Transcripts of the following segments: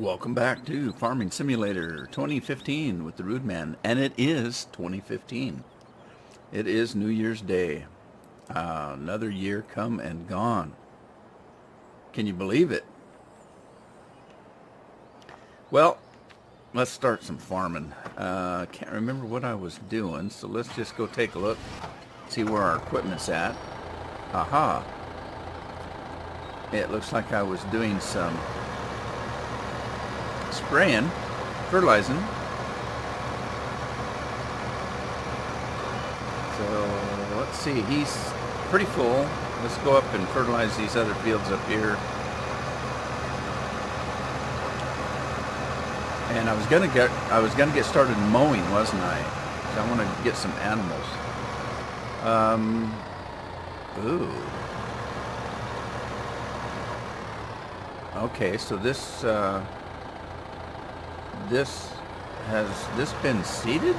Welcome back to Farming Simulator 2015 with the Rude Man, and it is 2015. It is New Year's Day. Another year come and gone. Can you believe it? Well, let's start some farming. Can't remember what I was doing, so let's just go take a look, see where our equipment's at. Aha! It looks like I was doing some spraying, fertilizing. So let's see, he's pretty full. Let's go up and fertilize these other fields up here. And I was gonna get started mowing, wasn't I? So I want to get some animals. Ooh. Okay, so has this been seeded?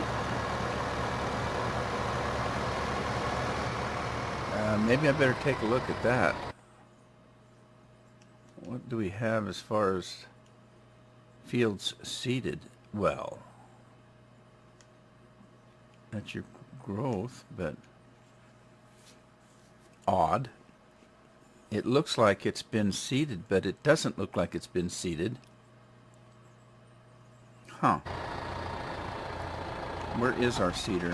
Maybe I better take a look at that. What do we have as far as fields seeded? Well, that's your growth, but odd. It looks like it's been seeded, but it doesn't look like it's been seeded. Huh. Where is our seeder?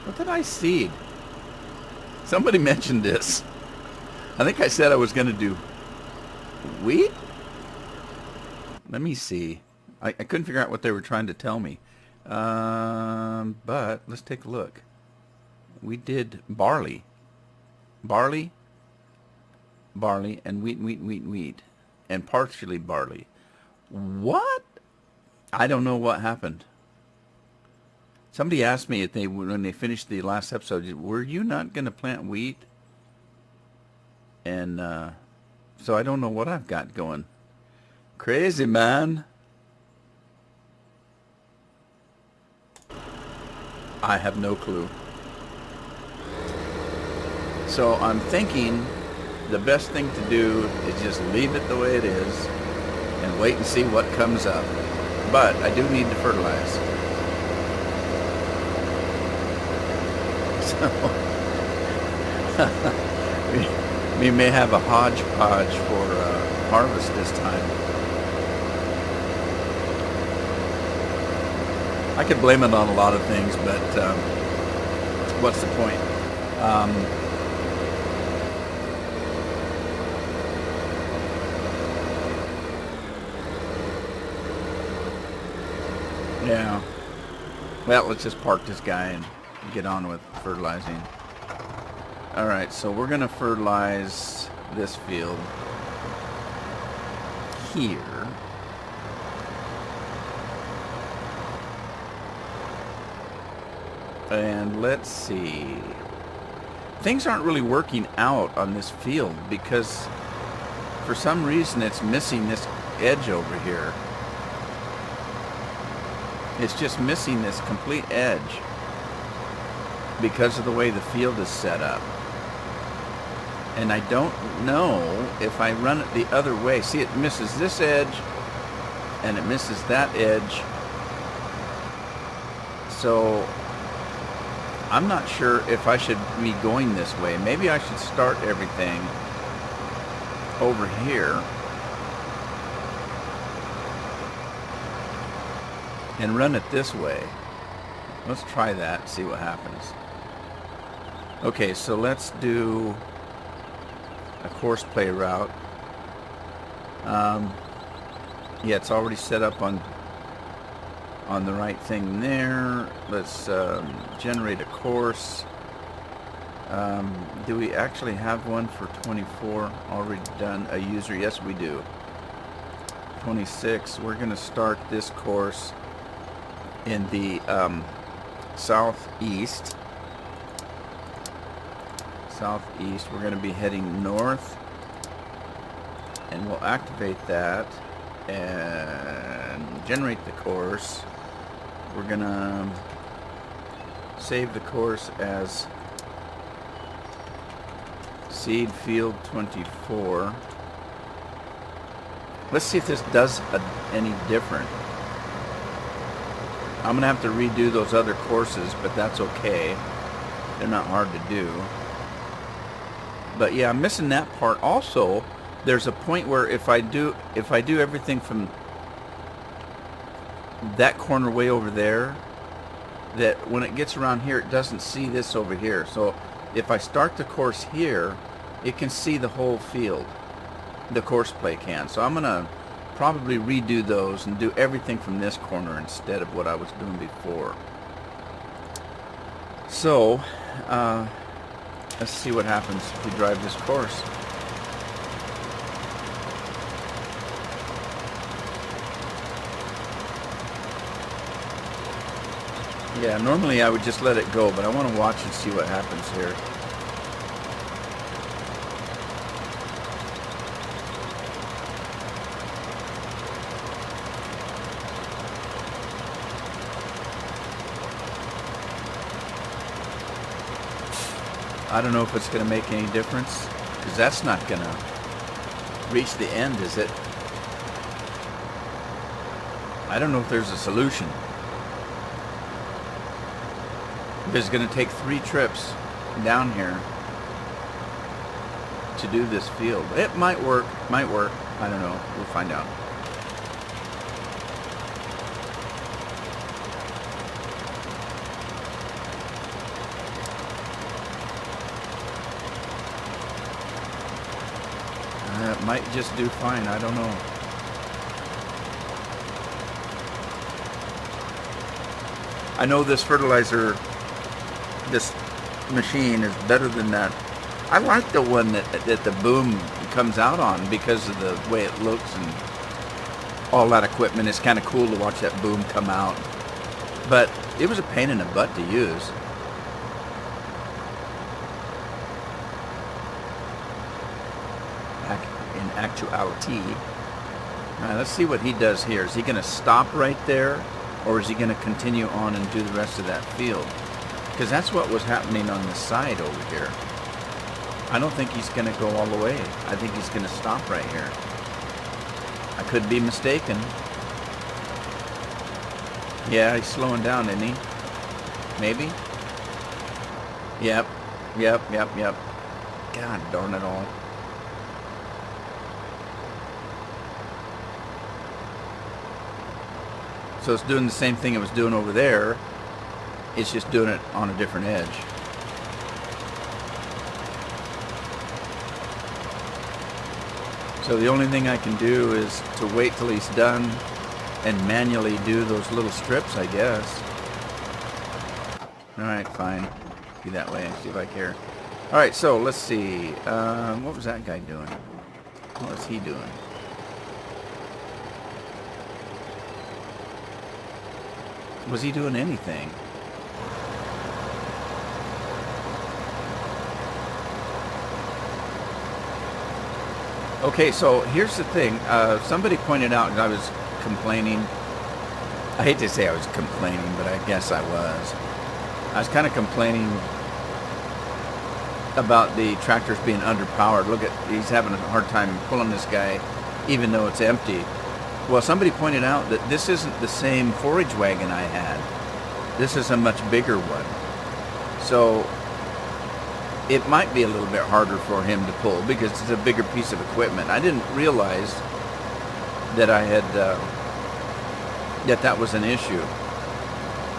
What did I seed? Somebody mentioned this. I think I said I was going to do wheat? Let me see. I couldn't figure out what they were trying to tell me. But let's take a look. We did barley. Barley, and wheat. And partially barley. What? I don't know what happened. Somebody asked me if when they finished the last episode, were you not going to plant wheat? And so I don't know what I've got going. Crazy, man. I have no clue. So I'm thinking the best thing to do is just leave it the way it is and wait and see what comes up. But I do need to fertilize. So we may have a hodgepodge for harvest this time. I could blame it on a lot of things, but what's the point? Yeah. Well, let's just park this guy and get on with fertilizing. Alright, so we're going to fertilize this field here. And let's see. Things aren't really working out on this field because for some reason it's missing this edge over here. It's just missing this complete edge because of the way the field is set up. And I don't know if I run it the other way. See, it misses this edge and it misses that edge. So I'm not sure if I should be going this way. Maybe I should start everything over here and run it this way. Let's try that, see what happens. Okay, so let's do a course play route. Yeah, it's already set up on the right thing there. Let's generate a course. Do we actually have one for 24 already done? A user? Yes, we do. 26. We're going to start this course in the southeast. We're going to be heading north and we'll activate that and generate the course. We're gonna save the course as Seed Field 24. Let's see if this does any different. I'm gonna have to redo those other courses, but that's okay. They're not hard to do. But yeah, I'm missing that part. Also, there's a point where if I do everything from that corner way over there, that when it gets around here, it doesn't see this over here. So if I start the course here, it can see the whole field. The course play can. So I'm gonna probably redo those and do everything from this corner instead of what I was doing before. So let's see what happens if we drive this course. Yeah, normally I would just let it go, but I want to watch and see what happens here. I don't know if it's going to make any difference, because that's not going to reach the end, is it? I don't know if there's a solution. It's going to take 3 trips down here to do this field. It might work, I don't know. We'll find out. It might just do fine, I don't know. I know this fertilizer, this machine is better than that. I like the one that the boom comes out on because of the way it looks and all that equipment. It's kind of cool to watch that boom come out. But it was a pain in the butt to use. In actuality. All right, let's see what he does here. Is he going to stop right there, or is he going to continue on and do the rest of that field? Because that's what was happening on the side over here. I don't think he's going to go all the way. I think he's going to stop right here. I could be mistaken. Yeah, he's slowing down, isn't he? Maybe? Yep. God darn it all. So it's doing the same thing it was doing over there. It's just doing it on a different edge. So the only thing I can do is to wait till he's done and manually do those little strips, I guess. Alright, fine. Be that way. See if I care. Alright, so let's see. What was that guy doing? What was he doing? Was he doing anything? Okay, so here's the thing. Somebody pointed out, and I was complaining. I hate to say I was complaining, but I guess I was. I was kind of complaining about the tractors being underpowered. Look at, he's having a hard time pulling this guy, even though it's empty. Well, somebody pointed out that this isn't the same forage wagon I had. This is a much bigger one. So it might be a little bit harder for him to pull because it's a bigger piece of equipment. I didn't realize that I had that was an issue.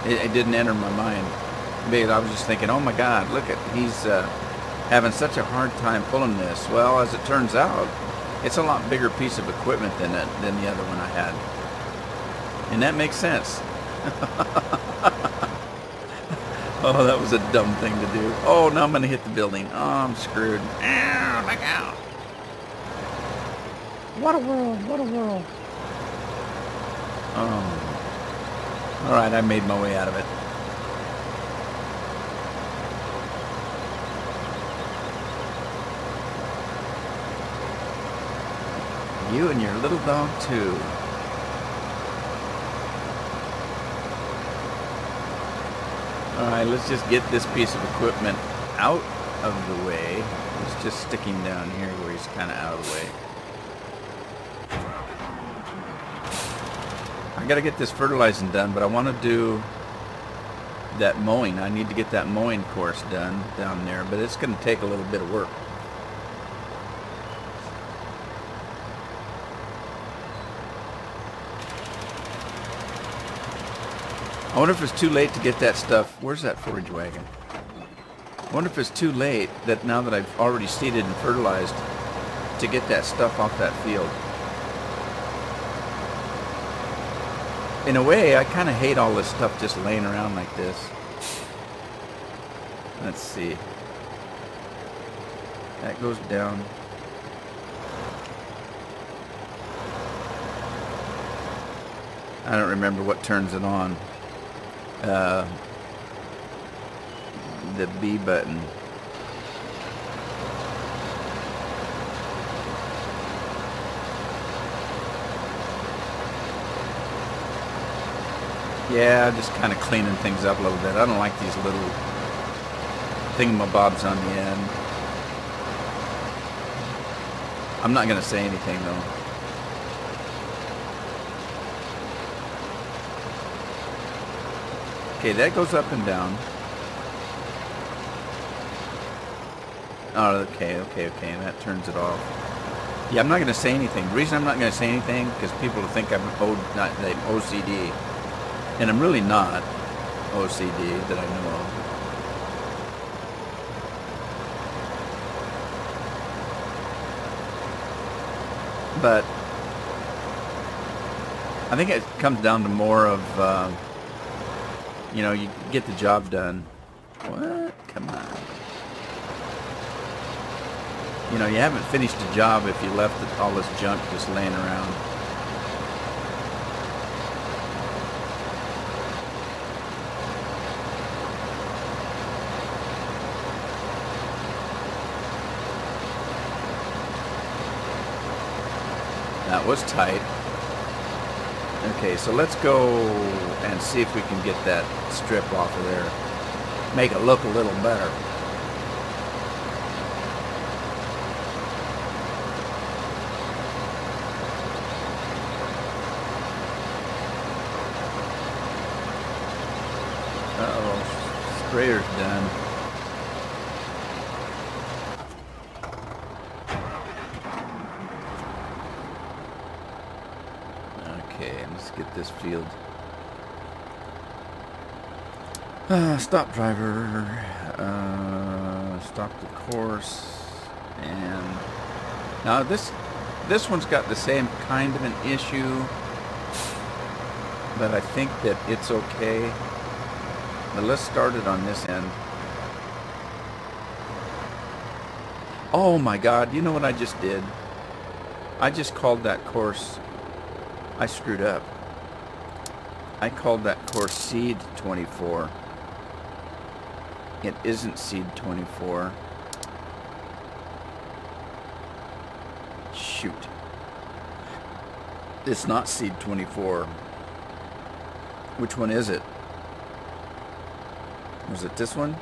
It didn't enter my mind because I was just thinking, oh my God, look at, he's having such a hard time pulling this. Well, as it turns out, it's a lot bigger piece of equipment than the other one I had. And that makes sense. Oh, that was a dumb thing to do. Oh, now I'm going to hit the building. Oh, I'm screwed. Ow, back out. What a world. What a world. Oh. All right, I made my way out of it. You and your little dog too. Alright, let's just get this piece of equipment out of the way. It's just sticking down here where he's kind of out of the way. I gotta get this fertilizing done, but I want to do that mowing. I need to get that mowing course done down there, but it's going to take a little bit of work. I wonder if it's too late to get that stuff. Where's that forage wagon? I wonder if it's too late that now that I've already seeded and fertilized to get that stuff off that field. In a way, I kind of hate all this stuff just laying around like this. Let's see. That goes down. I don't remember what turns it on. The B button. Yeah, just kind of cleaning things up a little bit. I don't like these little thingamabobs on the end. I'm not going to say anything though. Okay, that goes up and down. Oh, okay, and that turns it off. Yeah, I'm not going to say anything. The reason I'm not going to say anything because people will think I'm OCD. And I'm really not OCD that I know of. But I think it comes down to more of, you know, you get the job done. What? Come on. You know, you haven't finished the job if you left all this junk just laying around. That was tight. Okay, so let's go and see if we can get that strip off of there. Make it look a little better. Uh-oh, sprayer's done. Okay, let's get this field. Stop driver. Stop the course. And now this one's got the same kind of an issue, but I think that it's okay. But let's start it on this end. Oh my God, you know what I just did? I just called that course, I screwed up. I called that course Seed 24. It isn't Seed 24. Shoot. It's not Seed 24. Which one is it? Was it this one?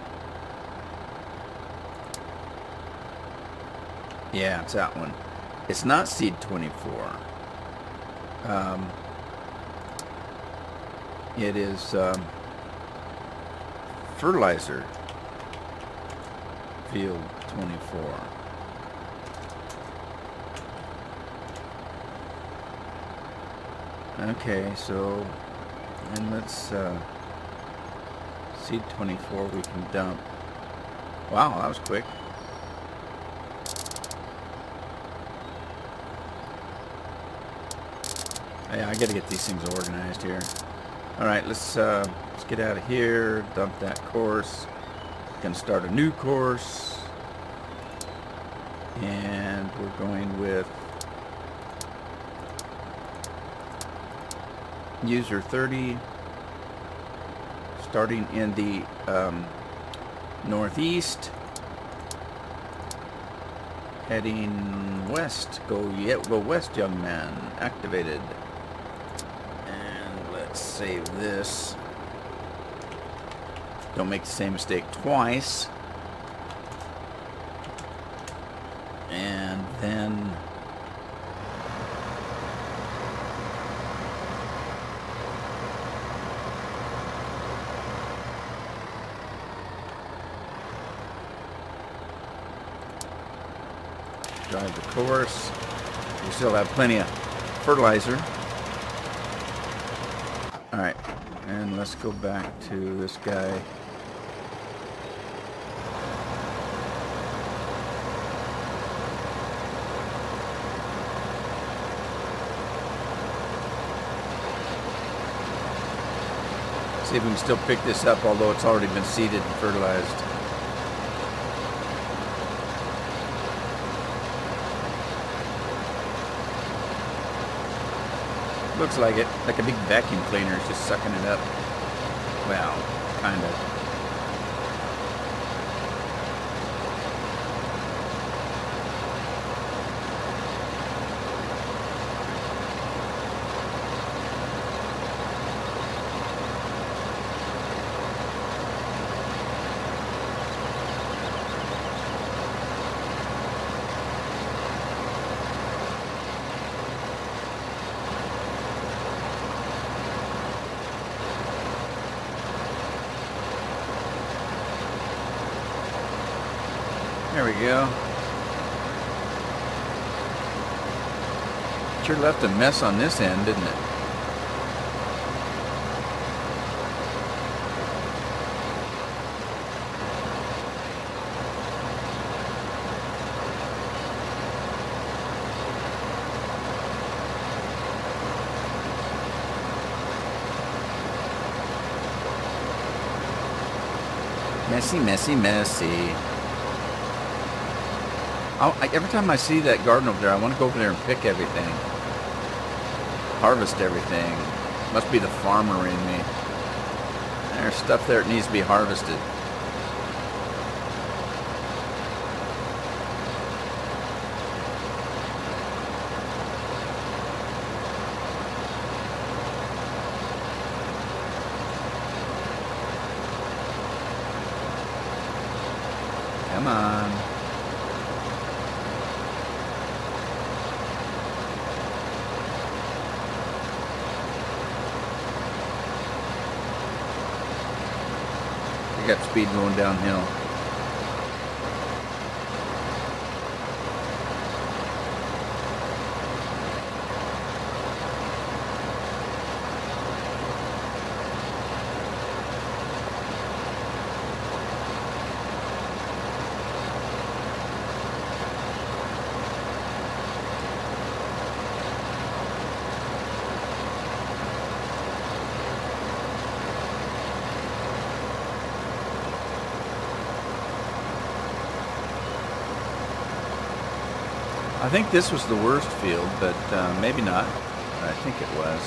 Yeah, it's that one. It's not Seed 24. It is Fertilizer Field 24. Okay, so and let's Seed 24 we can dump. Wow, that was quick. Yeah, I gotta get these things organized here. Alright, let's get out of here, dump that course. Gonna start a new course. And we're going with user 30, starting in the northeast, Heading west. Go west, young man. Activated. And let's save this. Don't make the same mistake twice. And then drive the course. We still have plenty of fertilizer. Alright, and let's go back to this guy. See if we can still pick this up, although it's already been seeded and fertilized. Looks like it, like a big vacuum cleaner is just sucking it up. Well, kind of. There we go. Sure left a mess on this end, didn't it? Messy, messy, messy. Every time I see that garden over there, I want to go over there and pick everything. Harvest everything. Must be the farmer in me. There's stuff there that needs to be harvested. Come on. I got speed going downhill. I think this was the worst field, but maybe not. I think it was.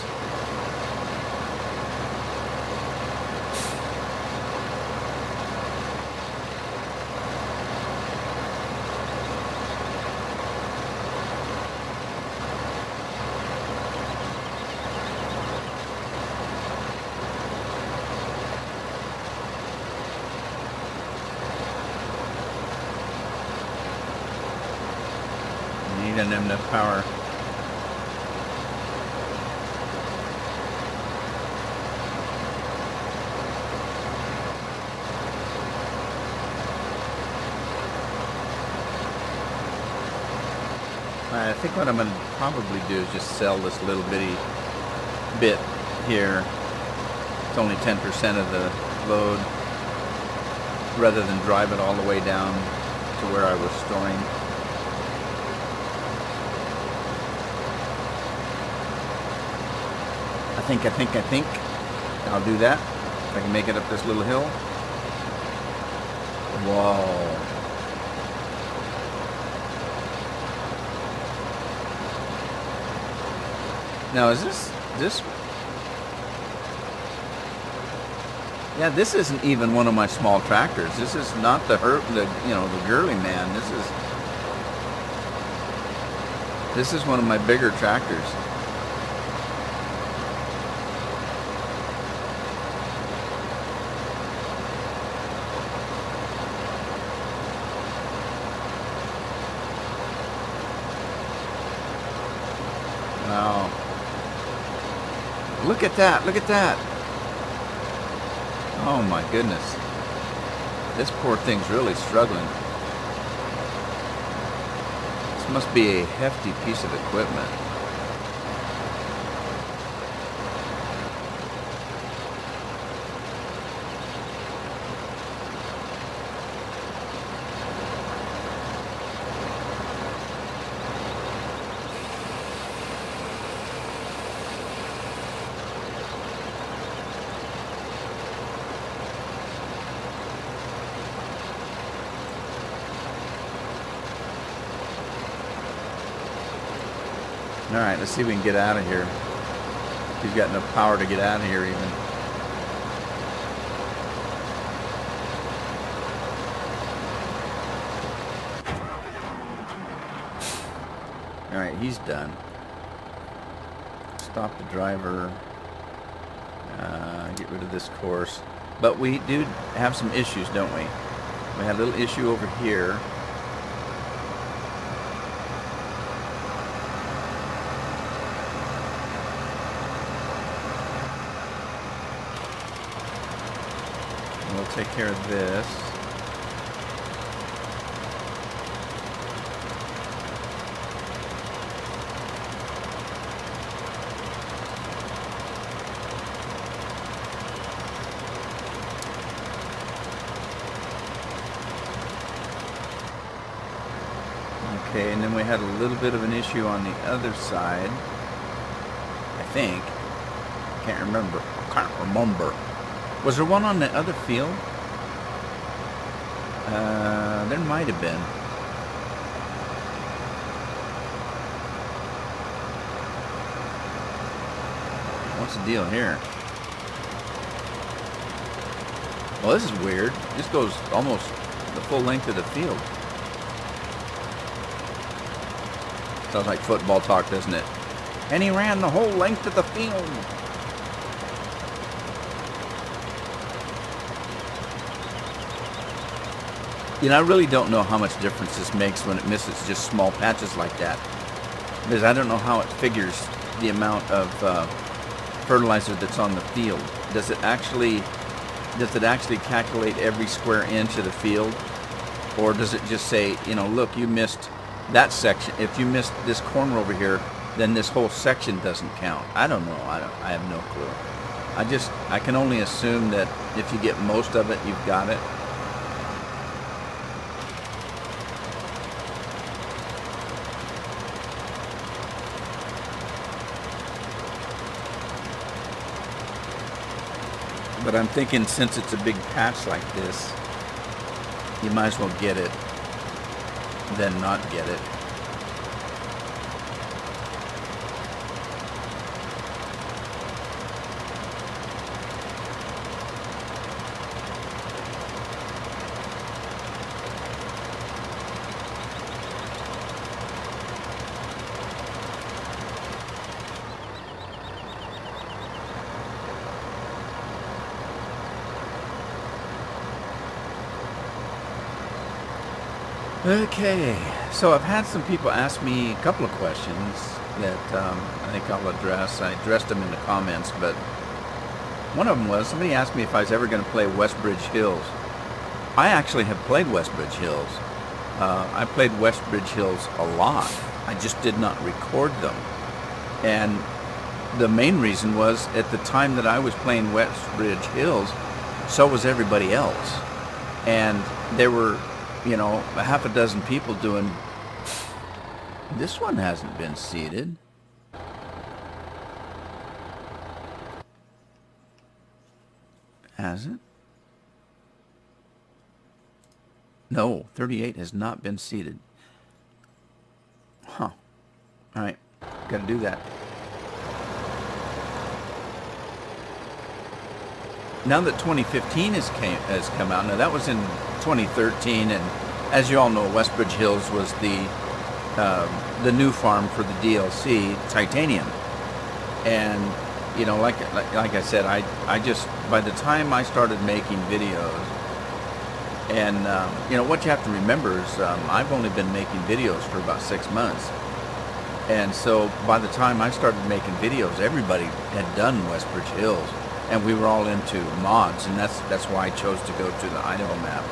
Need enough power. I think what I'm going to probably do is just sell this little bitty bit here. It's only 10% of the load, rather than drive it all the way down to where I was storing. I think I'll do that. If I can make it up this little hill. Whoa. Now is this? Yeah, this isn't even one of my small tractors. This is not the Gurley man. This is This is one of my bigger tractors. Wow. Look at that, look at that. Oh my goodness. This poor thing's really struggling. This must be a hefty piece of equipment. Alright, let's see if we can get out of here. He's got enough power to get out of here even. Alright, he's done. Stop the driver. Get rid of this course. But we do have some issues, don't we? We had a little issue over here. We'll take care of this. Okay, and then we had a little bit of an issue on the other side. I think. Can't remember. Was there one on the other field? There might have been. What's the deal here? Well, this is weird. This goes almost the full length of the field. Sounds like football talk, doesn't it? And he ran the whole length of the field. You know, I really don't know how much difference this makes when it misses just small patches like that. Because I don't know how it figures the amount of fertilizer that's on the field. Does it actually calculate every square inch of the field? Or does it just say, you know, look, you missed that section. If you missed this corner over here, then this whole section doesn't count. I don't know. I have no clue. I can only assume that if you get most of it, you've got it. But I'm thinking since it's a big patch like this, you might as well get it than not get it. Okay, so I've had some people ask me a couple of questions that I think I'll address. I addressed them in the comments, but one of them was somebody asked me if I was ever going to play Westbridge Hills. I actually have played Westbridge Hills. I played Westbridge Hills a lot. I just did not record them. And the main reason was at the time that I was playing Westbridge Hills, so was everybody else. And there were, you know, a half a dozen people doing. This one hasn't been seeded. Has it? No, 38 has not been seeded. Huh. Alright, gotta do that. Now that 2015 has come out, now that was in 2013, and as you all know, Westbridge Hills was the the new farm for the DLC, Titanium. And like I said, I just, by the time I started making videos, and what you have to remember is I've only been making videos for about 6 months. And so by the time I started making videos, everybody had done Westbridge Hills, and we were all into mods, and that's why I chose to go to the Idaho map.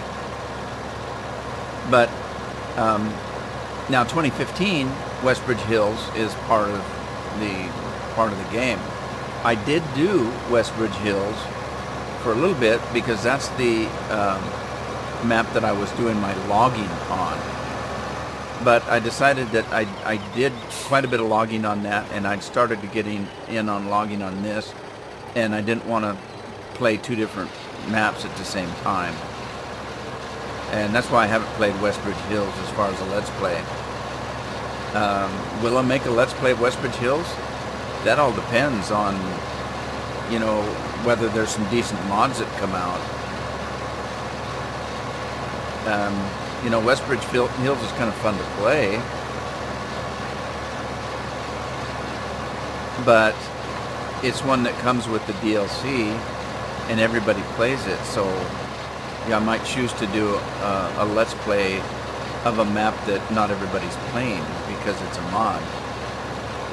But now 2015, Westbridge Hills is part of the game. I did do Westbridge Hills for a little bit because that's the map that I was doing my logging on. But I decided that I did quite a bit of logging on that, and I'd started to getting in on logging on this, and I didn't want to play two different maps at the same time. And that's why I haven't played Westbridge Hills as far as a Let's Play. Will I make a Let's Play of Westbridge Hills? That all depends on, whether there's some decent mods that come out. Westbridge Hills is kind of fun to play, but it's one that comes with the DLC, and everybody plays it. So, I might choose to do a Let's Play of a map that not everybody's playing because it's a mod.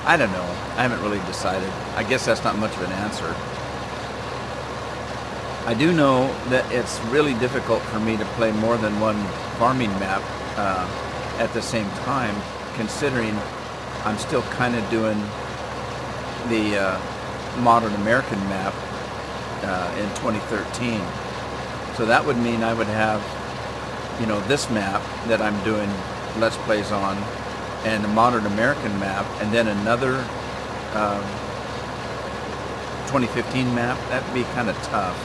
I don't know. I haven't really decided. I guess that's not much of an answer. I do know that it's really difficult for me to play more than one farming map at the same time, considering I'm still kind of doing the modern American map in 2013. So that would mean I would have, this map that I'm doing Let's Plays on, and the modern American map, and then another 2015 map. That'd be kind of tough.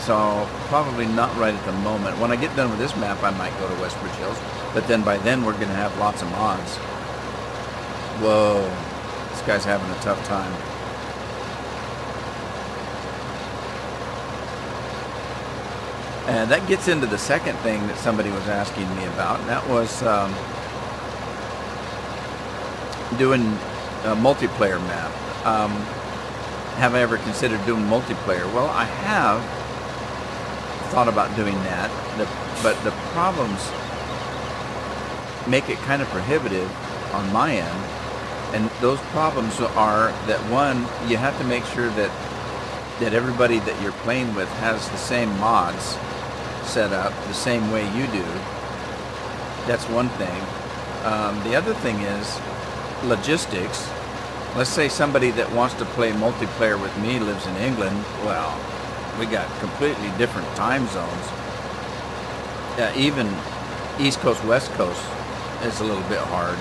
So probably not right at the moment. When I get done with this map, I might go to Westbridge Hills, but then by then we're going to have lots of mods. Whoa, this guy's having a tough time. And that gets into the second thing that somebody was asking me about, and that was doing a multiplayer map. Have I ever considered doing multiplayer? Well, I have thought about doing that, but the problems make it kind of prohibitive on my end. And those problems are that, one, you have to make sure that everybody that you're playing with has the same mods set up the same way you do. That's one thing. The other thing is logistics. Let's say somebody that wants to play multiplayer with me lives in England. Well, we got completely different time zones. Even East Coast, West Coast is a little bit hard.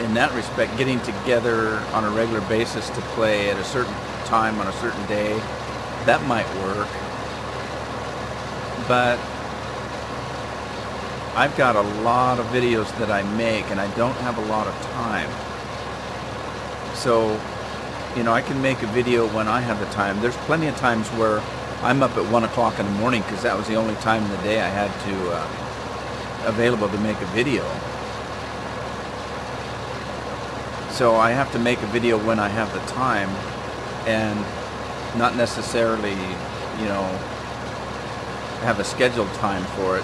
In that respect, getting together on a regular basis to play at a certain time on a certain day, that might work. But I've got a lot of videos that I make, and I don't have a lot of time. So, I can make a video when I have the time. There's plenty of times where I'm up at 1 o'clock in the morning because that was the only time in the day I had to available to make a video. So I have to make a video when I have the time, and not necessarily, have a scheduled time for it.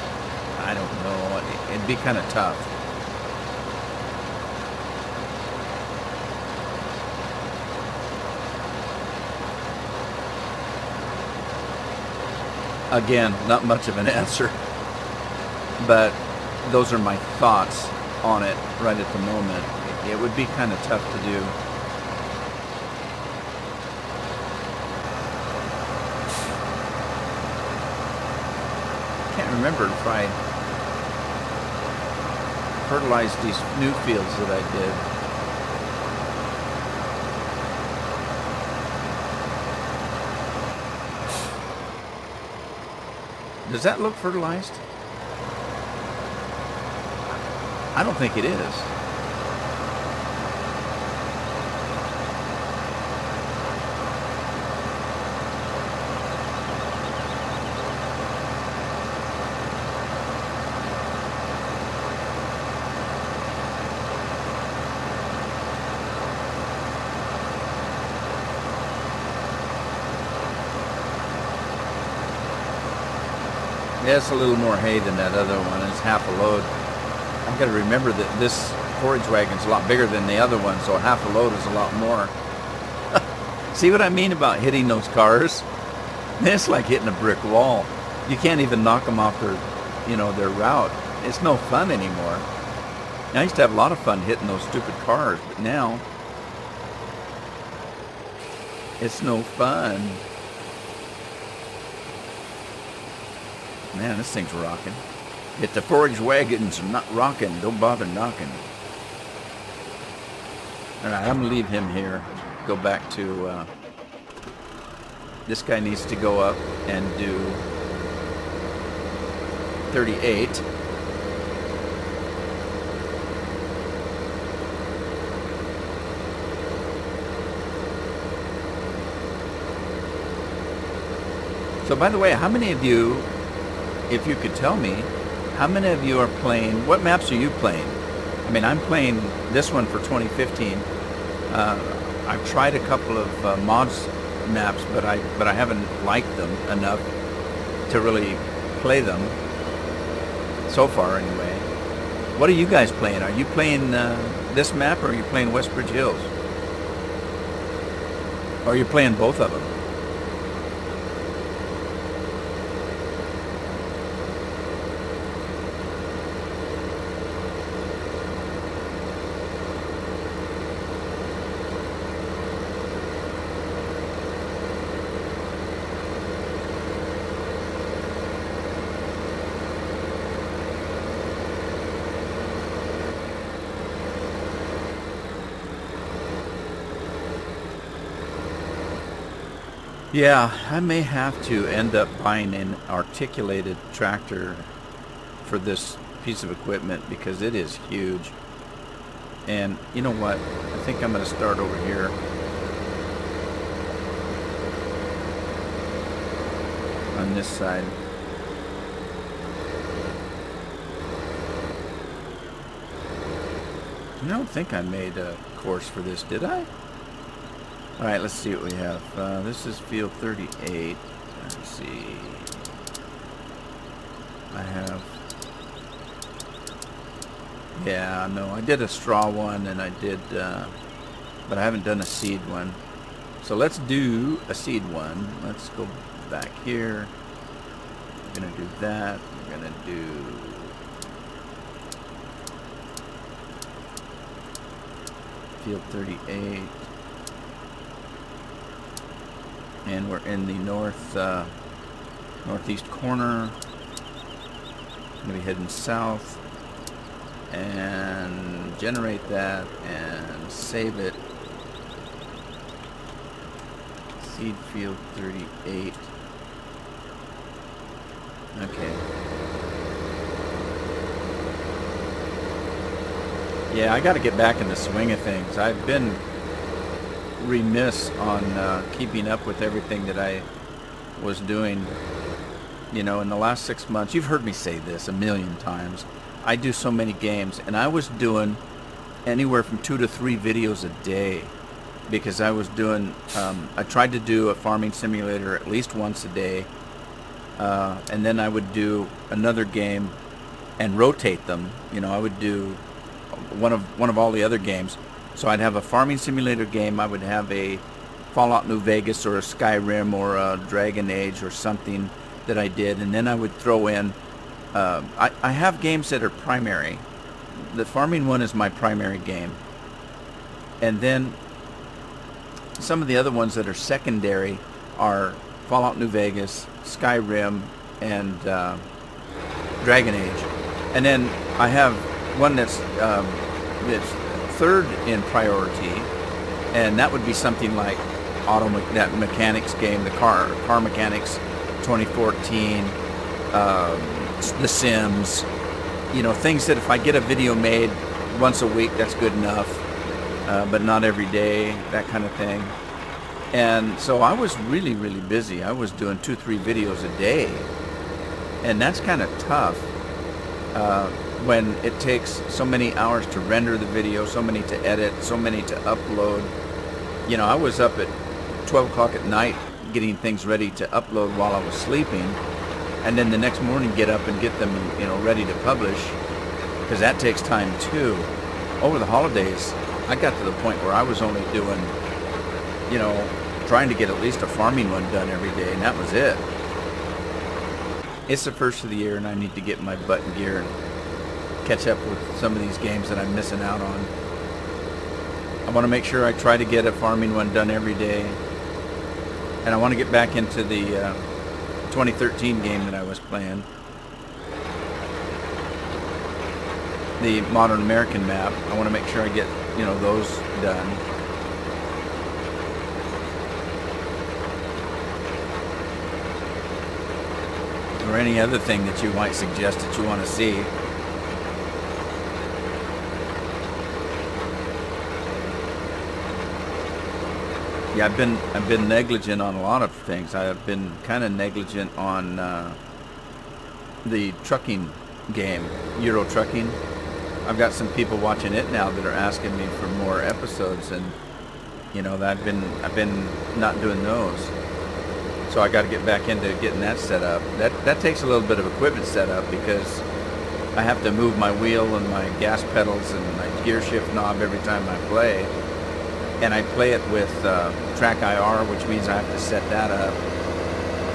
I don't know. It'd be kind of tough. Again, not much of an answer, but those are my thoughts on it right at the moment. It would be kind of tough to do. Can't remember if I fertilized these new fields that I did. Does that look fertilized? I don't think it is. Yeah, it's a little more hay than that other one. It's half a load. I've got to remember that this forage wagon's a lot bigger than the other one, so half a load is a lot more. See what I mean about hitting those cars? It's like hitting a brick wall. You can't even knock them off their, their route. It's no fun anymore. I used to have a lot of fun hitting those stupid cars, but now it's no fun. Man, this thing's rocking. If the forage wagons are not rocking, don't bother knocking. Alright, I'm going to leave him here. Go back to... this guy needs to go up and do 38. So by the way, how many of you, if you could tell me, how many of you are playing, what maps are you playing? I mean, I'm playing this one for 2015. I've tried a couple of mods maps, but I haven't liked them enough to really play them so far anyway. What are you guys playing? Are you playing this map, or are you playing Westbridge Hills? Or are you playing both of them? Yeah, I may have to end up buying an articulated tractor for this piece of equipment because it is huge. And you know what? I think I'm going to start over here. On this side. I don't think I made a course for this, did I? Alright, let's see what we have. This is field 38. Let's see. I have... Yeah, no, I did a straw one and I did... but I haven't done a seed one. So let's do a seed one. Let's go back here. We're going to do that. We're going to do... field 38. And we're in the northeast corner. Going to be heading south and generate that and save it. Seed field 38. Okay. Yeah, I got to get back in the swing of things. I've been remiss on keeping up with everything that I was doing, in the last 6 months. You've heard me say this a million times. I do so many games, and I was doing anywhere from 2 to 3 videos a day because I was doing, I tried to do a farming simulator at least once a day, and then I would do another game and rotate them. I would do one of all the other games. So I'd have a farming simulator game, I would have a Fallout New Vegas or a Skyrim or a Dragon Age or something that I did, and then I would throw in, I have games that are primary. The farming one is my primary game. And then some of the other ones that are secondary are Fallout New Vegas, Skyrim, and Dragon Age. And then I have one that's third in priority, and that would be something like that mechanics game, the car mechanics 2014, The Sims, things that if I get a video made once a week, that's good enough, but not every day, that kind of thing. And so I was really, really busy. I was doing 2-3 videos a day, and that's kind of tough. When it takes so many hours to render the video, so many to edit, so many to upload. I was up at 12 o'clock at night getting things ready to upload while I was sleeping. and then the next morning get up and get them, ready to publish, because that takes time too. Over the holidays, I got to the point where I was only doing, trying to get at least a farming one done every day, and that was it. It's the first of the year, and I need to get my butt in gear and catch up with some of these games that I'm missing out on. I want to make sure I try to get a farming one done every day, and I want to get back into the 2013 game that I was playing, the Modern American map. I want to make sure I get those done. Or any other thing that you might suggest that you want to see. Yeah, I've been negligent on a lot of things. I've been kind of negligent on the trucking game, Euro Trucking. I've got some people watching it now that are asking me for more episodes, and I've been not doing those. So I got to get back into getting that set up. That takes a little bit of equipment set up, because I have to move my wheel and my gas pedals and my gear shift knob every time I play. And I play it with Track IR, which means I have to set that up.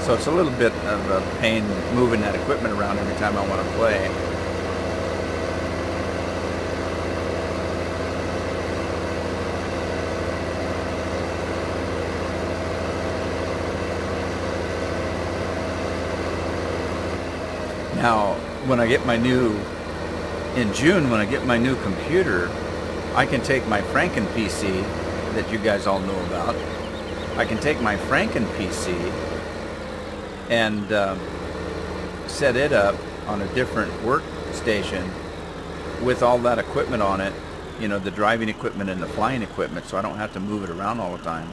So it's a little bit of a pain moving that equipment around every time I want to play. Now, when I get my in June, when I get my new computer, I can take my Franken PC that you guys all know about. I can take my Franken PC and set it up on a different workstation with all that equipment on it, the driving equipment and the flying equipment, so I don't have to move it around all the time.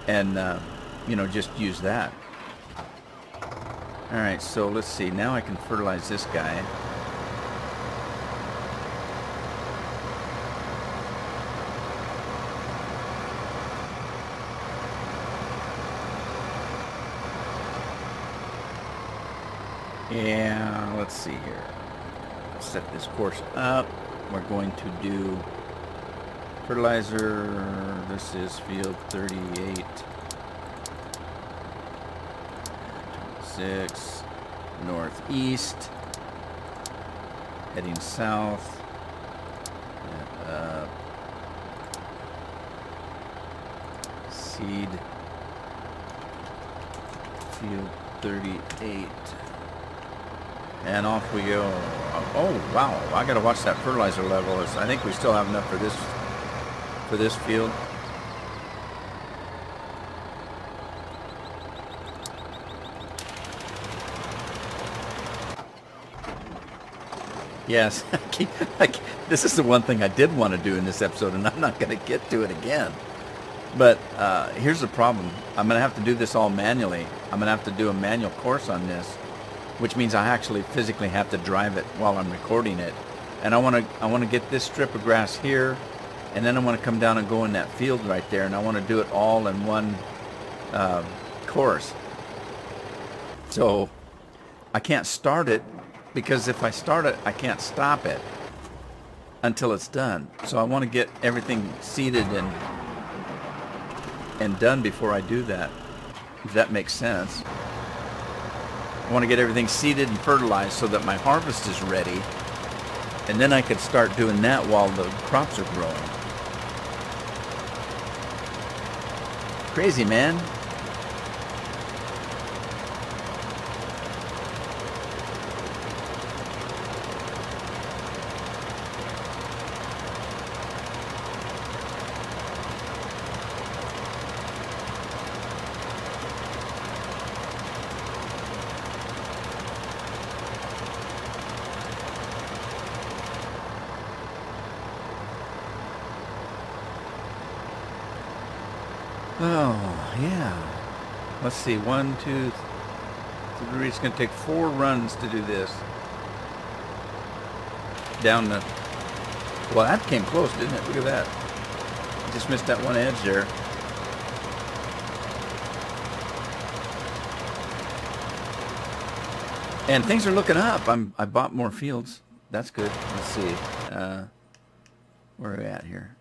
And, just use that. Alright, so let's see. Now I can fertilize this guy. Yeah, let's see here. Set this course up. We're going to do fertilizer. This is field 38. 26. Northeast. Heading south. And up. Seed. Field 38. And off we go. Oh wow! I gotta watch that fertilizer level. I think we still have enough for this field. Yes, this is the one thing I did want to do in this episode, and I'm not gonna get to it again. But here's the problem: I'm gonna have to do this all manually. I'm gonna have to do a manual course on this, which means I actually physically have to drive it while I'm recording it. And I want to get this strip of grass here, and then I want to come down and go in that field right there, and I want to do it all in one course. So I can't start it, because if I start it, I can't stop it until it's done. So I want to get everything seeded and done before I do that, if that makes sense. I want to get everything seeded and fertilized so that my harvest is ready, and then I could start doing that while the crops are growing. Crazy, man. Oh, yeah. Let's see. 1, 2, 3. It's going to take 4 runs to do this. Down the... Well, that came close, didn't it? Look at that. Just missed that one edge there. And things are looking up. I bought more fields. That's good. Let's see. Where are we at here?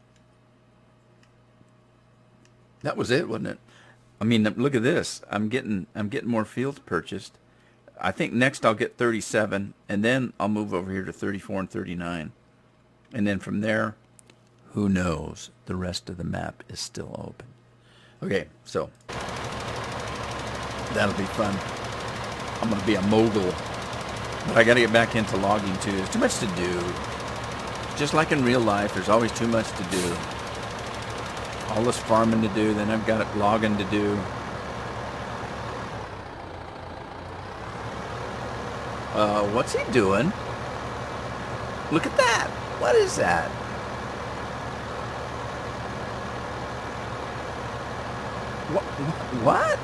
That was it, wasn't it? I mean, look at this. I'm getting more fields purchased. I think next I'll get 37, and then I'll move over here to 34 and 39. And then from there, who knows? The rest of the map is still open. Okay, so that'll be fun. I'm going to be a mogul. But I got to get back into logging too. There's too much to do. Just like in real life, there's always too much to do. All this farming to do, then I've got logging to do. What's he doing? Look at that. What is that? What?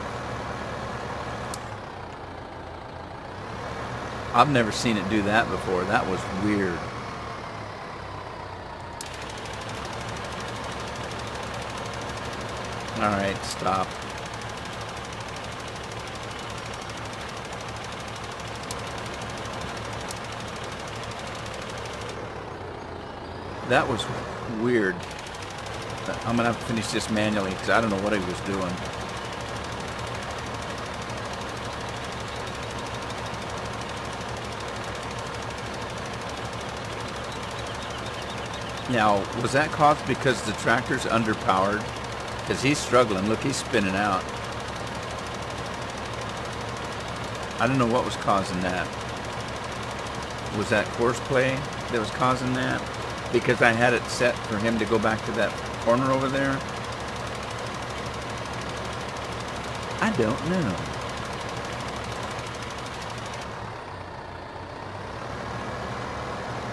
I've never seen it do that before. That was weird. All right, stop. That was weird. I'm gonna have to finish this manually because I don't know what he was doing. Now, was that caused because the tractor's underpowered? Because he's struggling. Look, he's spinning out. I don't know what was causing that. Was that horseplay that was causing that? Because I had it set for him to go back to that corner over there? I don't know.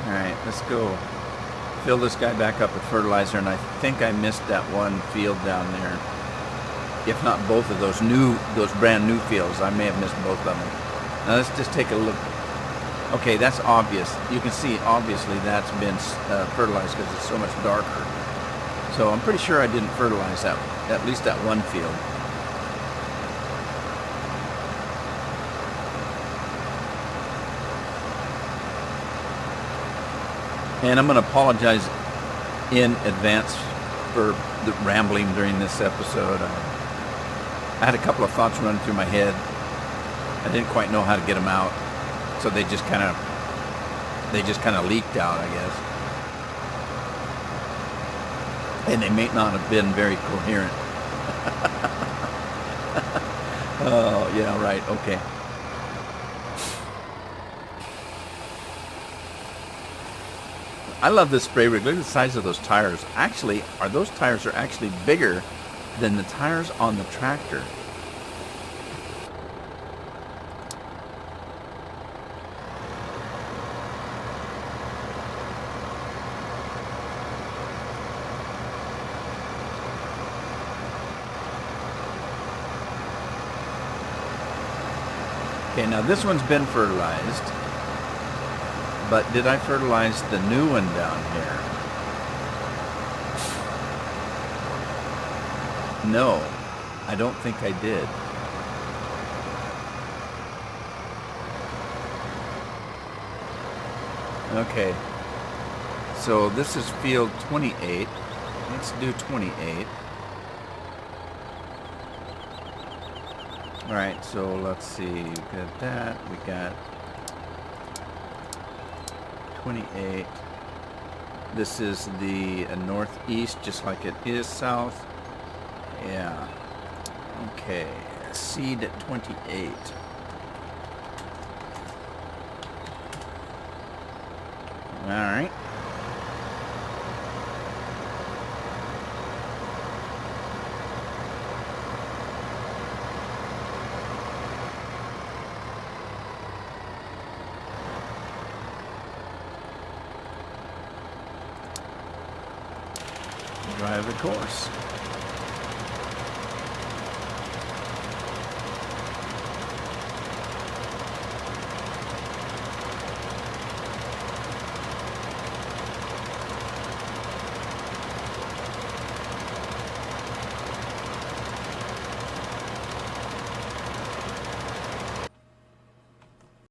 Alright, let's go. Fill this guy back up with fertilizer, and I think I missed that one field down there. If not both of those brand new fields, I may have missed both of them. Now let's just take a look. Okay, that's obvious. You can see obviously that's been fertilized because it's so much darker. So I'm pretty sure I didn't fertilize that, at least that one field. And I'm going to apologize in advance for the rambling during this episode. I had a couple of thoughts running through my head. I didn't quite know how to get them out, so they just kind of leaked out, I guess. And they may not have been very coherent. Oh, yeah, right, okay. I love this spray rig. Look at the size of those tires. Actually, those tires are actually bigger than the tires on the tractor. Okay, now this one's been fertilized. But did I fertilize the new one down here? No, I don't think I did. Okay, so this is field 28. Let's do 28. All right, so let's see. We got that. We got 28. This is the northeast, just like it is south. Yeah. Okay. Seed at 28. All right. Drive the course.